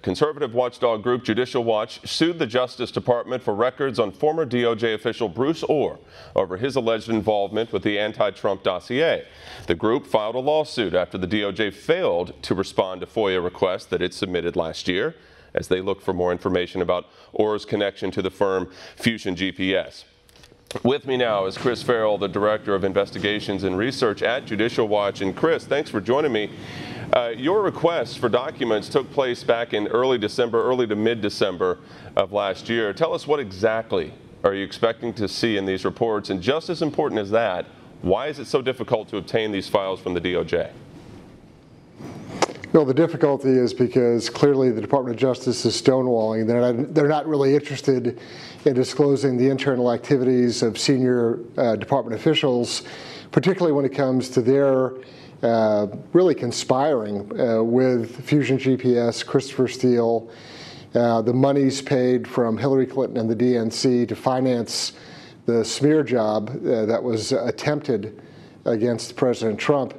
Conservative watchdog group Judicial Watch sued the Justice Department for records on former DOJ official Bruce Ohr over his alleged involvement with the anti-Trump dossier. The group filed a lawsuit after the DOJ failed to respond to FOIA requests that it submitted last year as they look for more information about Ohr's connection to the firm Hussion GPS. With me now is Chris Farrell, the Director of Investigations and Research at Judicial Watch. And Chris, thanks for joining me. Your request for documents took place back in early to mid-December of last year. Tell us, what exactly are you expecting to see in these reports? And just as important as that, why is it so difficult to obtain these files from the DOJ? Well, the difficulty is because clearly the Department of Justice is stonewalling. They're not really interested in disclosing the internal activities of senior department officials, particularly when it comes to their really conspiring with Hussion GPS, Christopher Steele, the monies paid from Hillary Clinton and the DNC to finance the smear job that was attempted against President Trump.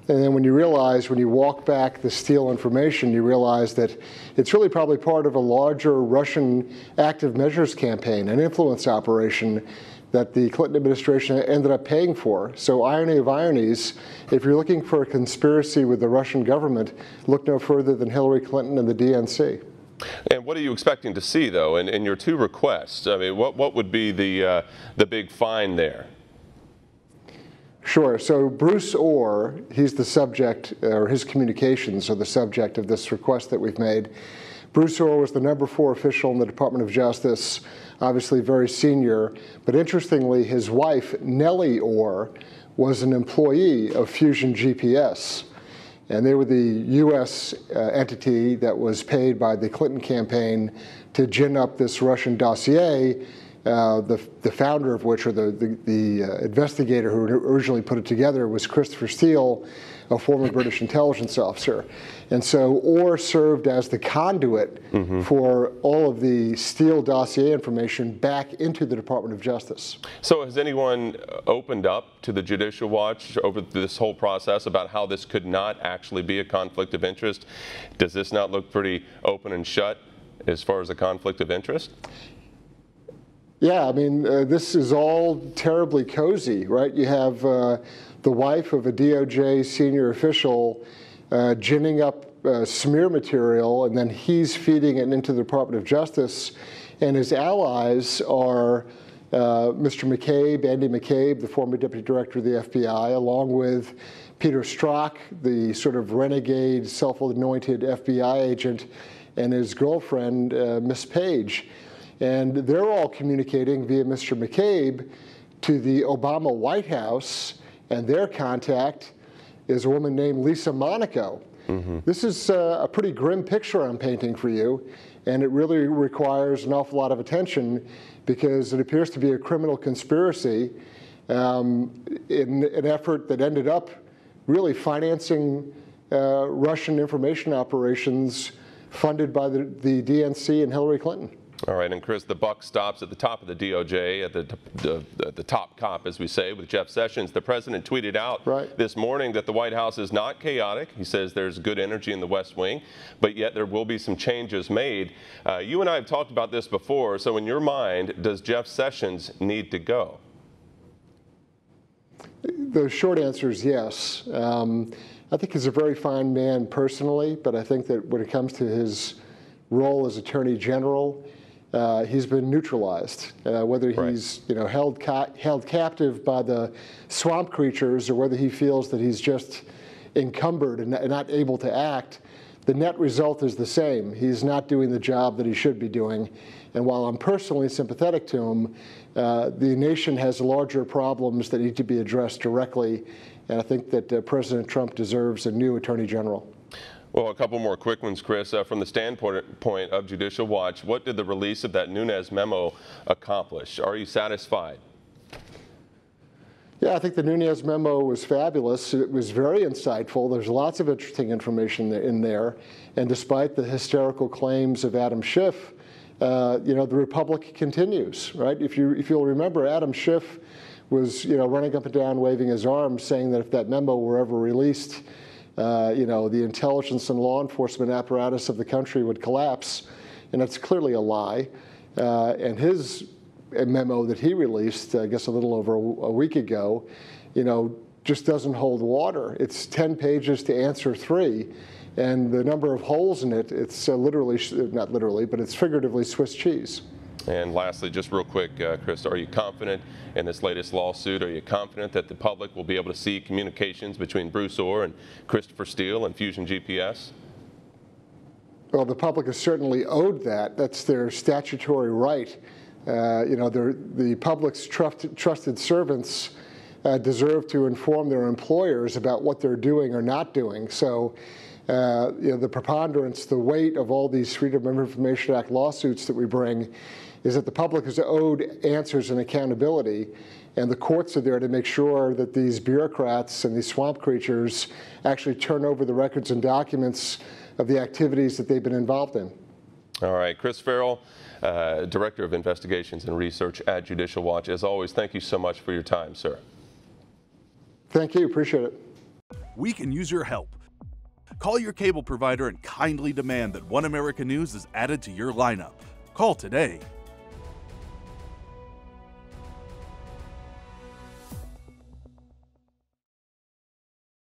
And then when you walk back the Steele information, you realize that it's really probably part of a larger Russian active measures campaign, an influence operation that the Clinton administration ended up paying for. So irony of ironies, if you're looking for a conspiracy with the Russian government, look no further than Hillary Clinton and the DNC. And what are you expecting to see, though, in your two requests? I mean, what would be the big find there? Sure. So Bruce Ohr, he's the subject, or his communications are the subject of this request that we've made. Bruce Ohr was the #4 official in the Department of Justice, obviously very senior. But interestingly, his wife, Nellie Ohr, was an employee of Hussion GPS. And they were the U.S. entity that was paid by the Clinton campaign to gin up this Russian dossier. The founder of which, or the investigator who originally put it together, was Christopher Steele, a former British intelligence officer. And so Ohr served as the conduit for all of the Steele dossier information back into the Department of Justice. So has anyone opened up to the Judicial Watch over this whole process about how this could not actually be a conflict of interest? Does this not look pretty open and shut as far as a conflict of interest? Yeah, I mean, this is all terribly cozy, right? You have the wife of a DOJ senior official ginning up smear material, and then he's feeding it into the Department of Justice, and his allies are Mr. McCabe, Andy McCabe, the former deputy director of the FBI, along with Peter Strzok, the sort of renegade, self-anointed FBI agent, and his girlfriend, Miss Page. And they're all communicating via Mr. McCabe to the Obama White House, and their contact is a woman named Lisa Monaco. This is a pretty grim picture I'm painting for you, and it really requires an awful lot of attention because it appears to be a criminal conspiracy in an effort that ended up really financing Russian information operations funded by the DNC and Hillary Clinton. All right, and Chris, the buck stops at the top of the DOJ, at the top cop, as we say, with Jeff Sessions. The president tweeted out this morning that the White House is not chaotic. He says there's good energy in the West Wing, but yet there will be some changes made. You and I have talked about this before, so in your mind, does Jeff Sessions need to go? The short answer is yes. I think he's a very fine man personally, but I think that when it comes to his role as Attorney General, he's been neutralized. Whether he's held captive by the swamp creatures or whether he feels that he's just encumbered and not able to act, the net result is the same. He's not doing the job that he should be doing. And while I'm personally sympathetic to him, the nation has larger problems that need to be addressed directly. And I think that President Trump deserves a new Attorney General. Well, a couple more quick ones, Chris. From the standpoint of Judicial Watch, what did the release of that Nunes memo accomplish? Are you satisfied? Yeah, I think the Nunes memo was fabulous. It was very insightful. There's lots of interesting information in there. And despite the hysterical claims of Adam Schiff, the Republic continues, right? If you'll remember, Adam Schiff was, running up and down, waving his arms, saying that if that memo were ever released, the intelligence and law enforcement apparatus of the country would collapse, and that's clearly a lie. And his memo that he released, I guess a little over a week ago, just doesn't hold water. It's 10 pages to answer 3. And the number of holes in it, it's literally, not literally, but it's figuratively Swiss cheese. And lastly, just real quick, Chris, are you confident in this latest lawsuit? Are you confident that the public will be able to see communications between Bruce Ohr and Christopher Steele and Fusion GPS? Well, the public is certainly owed that. That's their statutory right. The public's trusted servants deserve to inform their employers about what they're doing or not doing. So, the preponderance, the weight of all these Freedom of Information Act lawsuits that we bring is that the public is owed answers and accountability, and the courts are there to make sure that these bureaucrats and these swamp creatures actually turn over the records and documents of the activities that they've been involved in. All right, Chris Farrell, Director of Investigations and Research at Judicial Watch. As always, thank you so much for your time, sir. Thank you, appreciate it. We can use your help. Call your cable provider and kindly demand that One America News is added to your lineup. Call today.